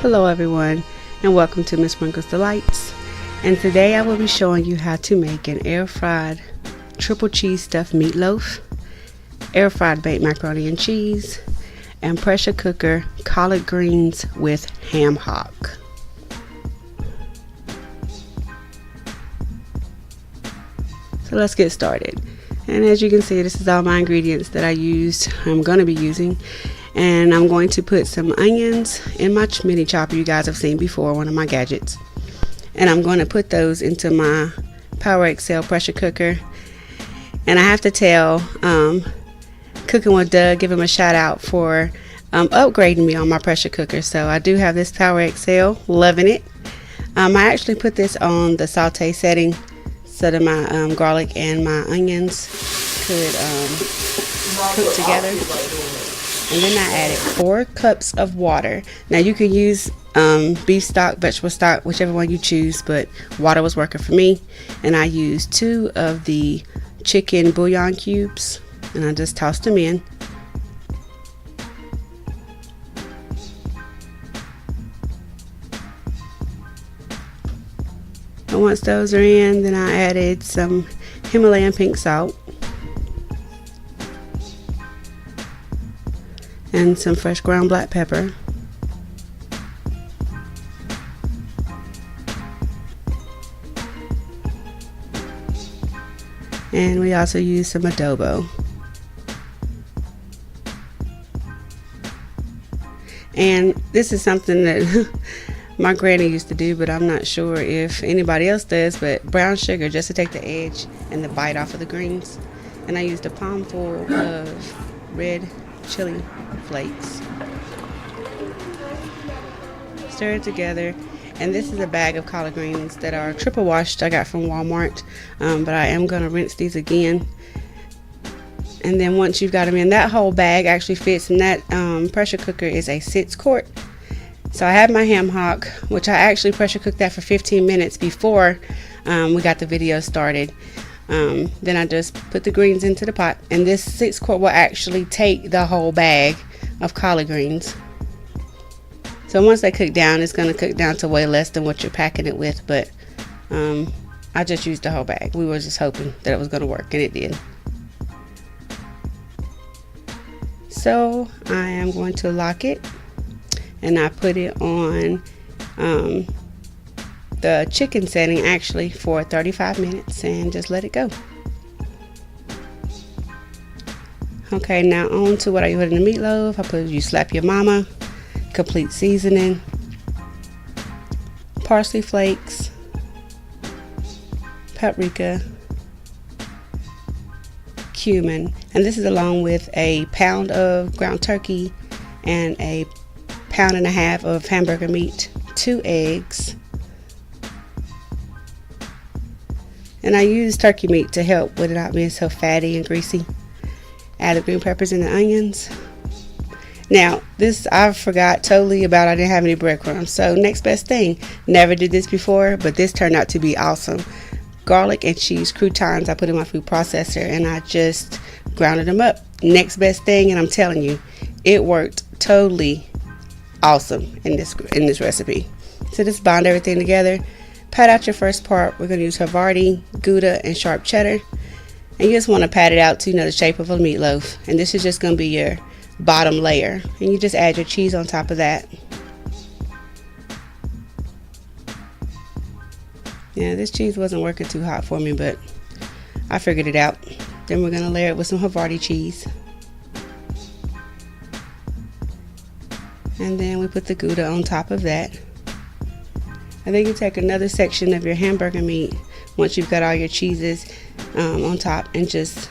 Hello everyone, and welcome to MsSprinklesDelights. And today I will be showing you how to make an air-fried triple cheese stuffed meatloaf, air-fried baked macaroni and cheese, and pressure cooker collard greens with ham hock. So let's get started. And as you can see, this is all my ingredients that I'm going to be using. And I'm going to put some onions in my mini chopper you guys have seen before, one of my gadgets. And I'm going to put those into my Power XL pressure cooker. And I have to tell Cooking with Doug, give him a shout out for upgrading me on my pressure cooker. So I do have this Power XL, loving it. I actually put this on the saute setting so that my garlic and my onions could cook together. And then I added 4 cups of water. Now you can use beef stock, vegetable stock, whichever one you choose, but water was working for me. And I used 2 of the chicken bouillon cubes, and I just tossed them in. And once those are in, then I added some Himalayan pink salt and some fresh ground black pepper. And we also use some adobo. And this is something that my granny used to do, but I'm not sure if anybody else does, but brown sugar just to take the edge and the bite off of the greens. And I used a palmful of red chili flakes. Stir it together. And this is a bag of collard greens that are triple washed I got from Walmart, but I am going to rinse these again. And then once you've got them in, that whole bag actually fits, and that pressure cooker is a 6-quart. So I have my ham hock, which I actually pressure cooked that for 15 minutes before we got the video started. Then I just put the greens into the pot, and this 6-quart will actually take the whole bag of collard greens. So once they cook down, it's going to cook down to way less than what you're packing it with, but I just used the whole bag. We were just hoping that it was going to work, and it did. So I am going to lock it, and I put it on the chicken setting actually for 35 minutes and just let it go. Okay, now on to what I put in the meatloaf. I put You Slap Your Mama, complete seasoning, parsley flakes, paprika, cumin, and this is along with a pound of ground turkey and a pound and a half of hamburger meat, 2 eggs. And I use turkey meat to help with it not being so fatty and greasy. Add the green peppers and the onions. Now, this I forgot totally about. I didn't have any breadcrumbs. So next best thing. Never did this before, but this turned out to be awesome. Garlic and cheese croutons I put in my food processor, and I just grounded them up. Next best thing, and I'm telling you, it worked totally awesome in this recipe. So just bind everything together. Pat out your first part. We're going to use Havarti, Gouda, and sharp cheddar. And you just want to pat it out to the shape of a meatloaf. And this is just going to be your bottom layer. And you just add your cheese on top of that. Yeah, this cheese wasn't working too hot for me, but I figured it out. Then we're going to layer it with some Havarti cheese. And then we put the Gouda on top of that. And then you take another section of your hamburger meat once you've got all your cheeses on top and just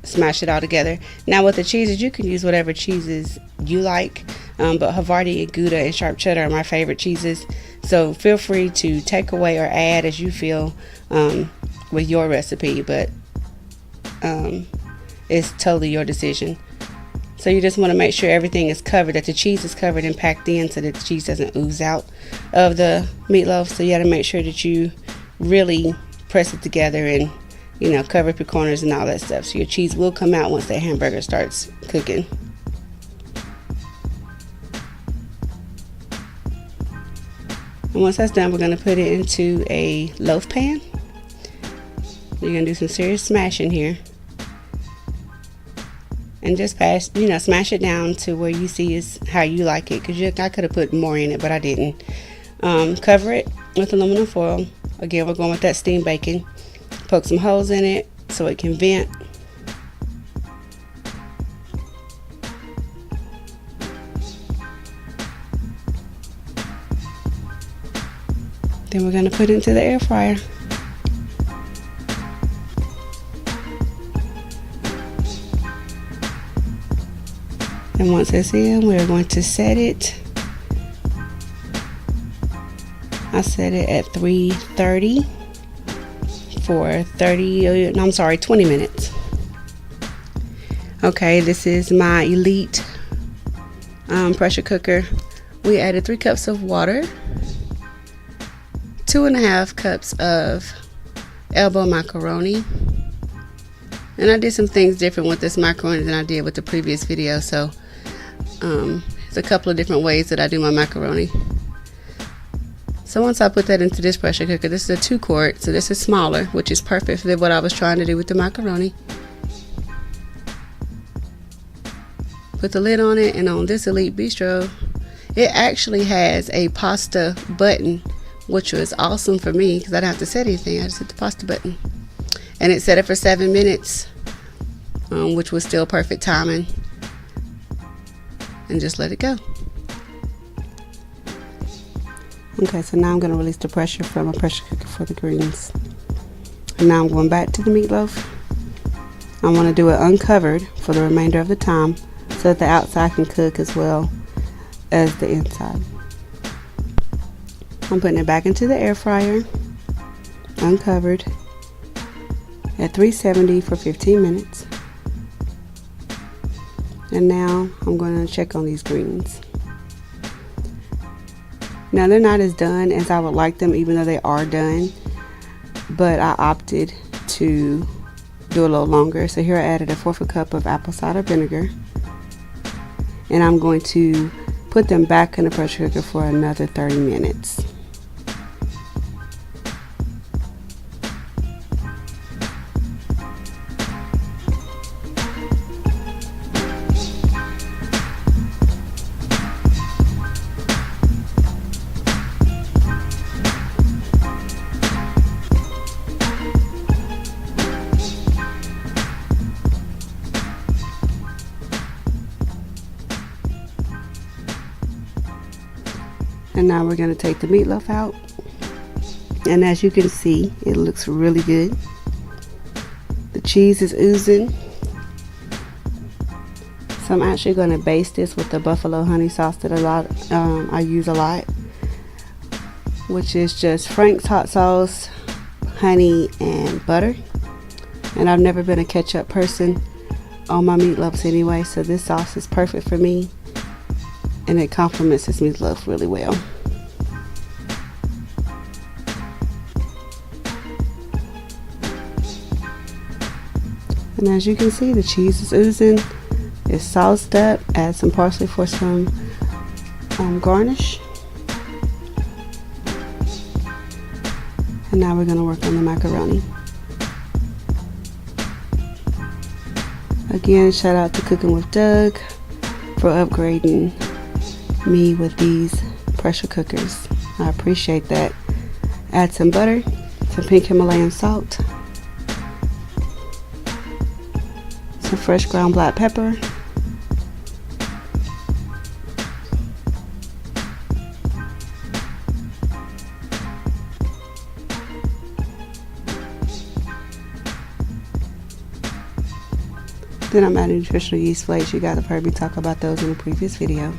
smash it all together. Now with the cheeses, you can use whatever cheeses you like, but Havarti and Gouda and sharp cheddar are my favorite cheeses. So feel free to take away or add as you feel with your recipe, but it's totally your decision. So you just want to make sure everything is covered, that the cheese is covered and packed in so that the cheese doesn't ooze out of the meatloaf. So you got to make sure that you really press it together and, cover up your corners and all that stuff. So your cheese will come out once that hamburger starts cooking. And once that's done, we're going to put it into a loaf pan. You're going to do some serious smashing here. And just smash it down to where you see is how you like it. Because I could have put more in it, but I didn't. Cover it with aluminum foil. Again, we're going with that steam bacon. Poke some holes in it so it can vent. Then we're going to put it into the air fryer. And once it's in, we're going to set it. I set it at 330 for 20 minutes. Okay, this is my Elite pressure cooker. We added 3 cups of water, 2.5 cups of elbow macaroni. And I did some things different with this macaroni than I did with the previous video, so there's a couple of different ways that I do my macaroni. So once I put that into this pressure cooker, this is a 2-quart, so this is smaller, which is perfect for what I was trying to do with the macaroni. Put the lid on it, and on this Elite Bistro, it actually has a pasta button, which was awesome for me because I didn't have to set anything. I just hit the pasta button. And it set it for 7 minutes, which was still perfect timing. And just let it go. Okay, so now I'm going to release the pressure from a pressure cooker for the greens. And now I'm going back to the meatloaf. I want to do it uncovered for the remainder of the time so that the outside can cook as well as the inside. I'm putting it back into the air fryer, uncovered, at 370 for 15 minutes. And now I'm going to check on these greens. Now they're not as done as I would like them, even though they are done, but I opted to do a little longer. So here I added 1/4 cup of apple cider vinegar, and I'm going to put them back in the pressure cooker for another 30 minutes. And now we're going to take the meatloaf out, and as you can see, it looks really good. The cheese is oozing. So I'm actually going to baste this with the buffalo honey sauce that I use a lot, which is just Frank's hot sauce, honey, and butter. And I've never been a ketchup person on my meatloafs anyway, so this sauce is perfect for me. And it complements this meatloaf really well. And as you can see, the cheese is oozing. It's sauced up. Add some parsley for some garnish. And now we're going to work on the macaroni. Again, shout out to Cooking with Doug for upgrading me with these pressure cookers. I appreciate that. Add some butter, some pink Himalayan salt, some fresh ground black pepper, then I'm adding nutritional yeast flakes. You guys have heard me talk about those in a previous video.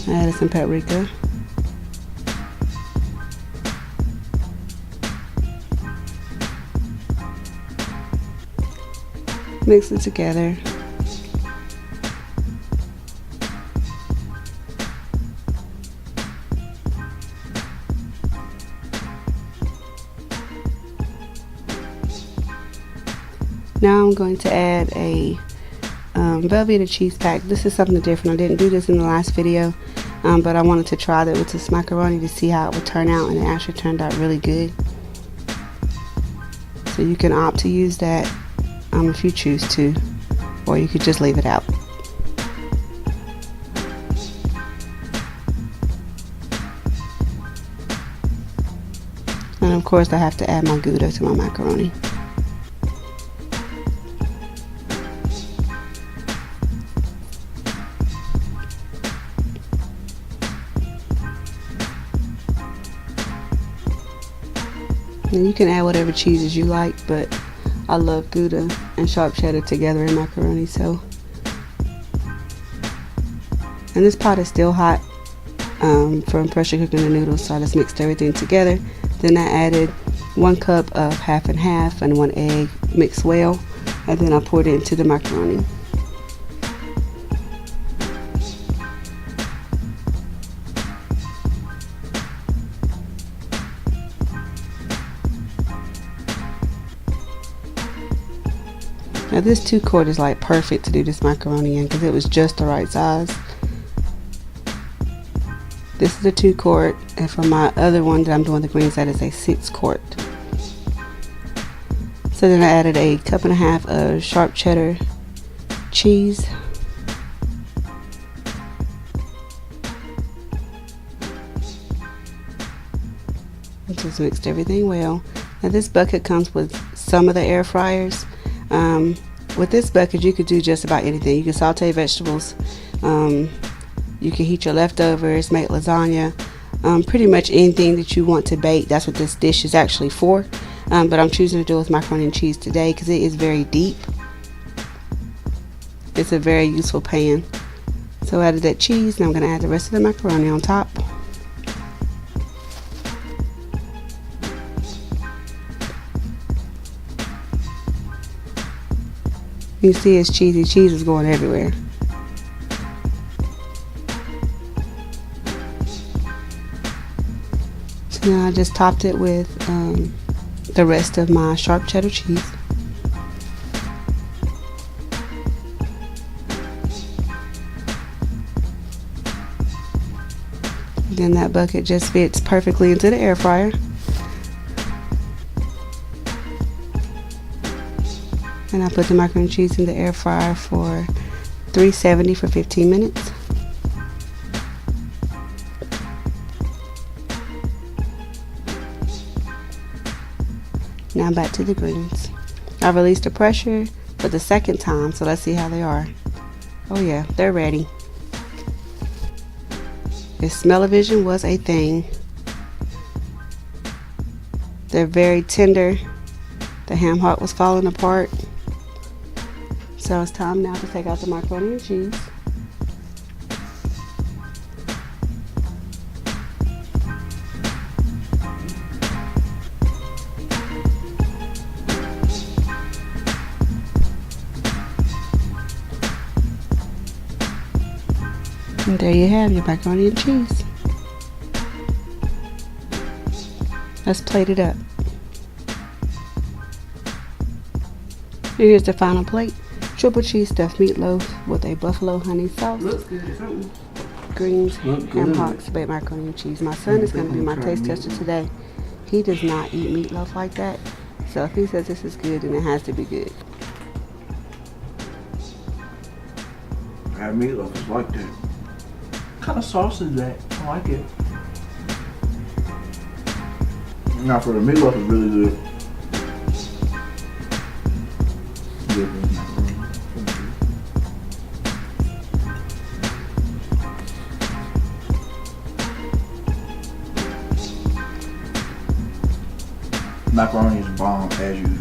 I added some paprika. Mix it together. Now I'm going to add a Velveeta cheese pack. This is something different. I didn't do this in the last video, but I wanted to try that with this macaroni to see how it would turn out, and it actually turned out really good. So you can opt to use that if you choose to, or you could just leave it out. And of course I have to add my Gouda to my macaroni. And you can add whatever cheeses you like, but I love Gouda and sharp cheddar together in macaroni. So, and this pot is still hot from pressure cooking the noodles, so I just mixed everything together. Then I added 1 cup of half and half and 1 egg mixed well, and then I poured it into the macaroni. Now this 2-quart is like perfect to do this macaroni in because it was just the right size. This is a 2-quart, and for my other one that I'm doing the greens at is a 6-quart. So then I added a 1.5 cups of sharp cheddar cheese. I just mixed everything well. Now this bucket comes with some of the air fryers. With this bucket you could do just about anything. You can saute vegetables, you can heat your leftovers, make lasagna, pretty much anything that you want to bake. That's what this dish is actually for, but I'm choosing to do it with macaroni and cheese today because it is very deep. It's a very useful pan. So I added that cheese, and I'm going to add the rest of the macaroni on top. You see it's cheesy. Cheese is going everywhere. So now I just topped it with the rest of my sharp cheddar cheese. Then that bucket just fits perfectly into the air fryer. And I put the macaroni and cheese in the air fryer for 370 for 15 minutes. Now back to the greens. I released the pressure for the second time, so let's see how they are. Oh yeah, they're ready. If smell-o-vision was a thing. They're very tender. The ham hock was falling apart. So it's time now to take out the macaroni and cheese. And there you have your macaroni and cheese. Let's plate it up. Here's the final plate. Triple cheese stuffed meatloaf with a buffalo honey sauce. Looks good or something. Greens, ham hocks, baked macaroni and cheese. My son is going to be my taste tester today. He does not eat meatloaf like that. So if he says this is good, then it has to be good. That meatloaf is like that. What kind of sauce is that? I like it. Now for the meatloaf is really good. Macaroni is bomb as usual.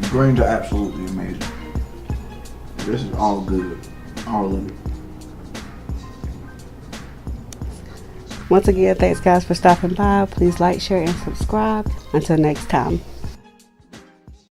Greens are absolutely amazing. This is all good. All of it. Once again, thanks guys for stopping by. Please like, share, and subscribe. Until next time.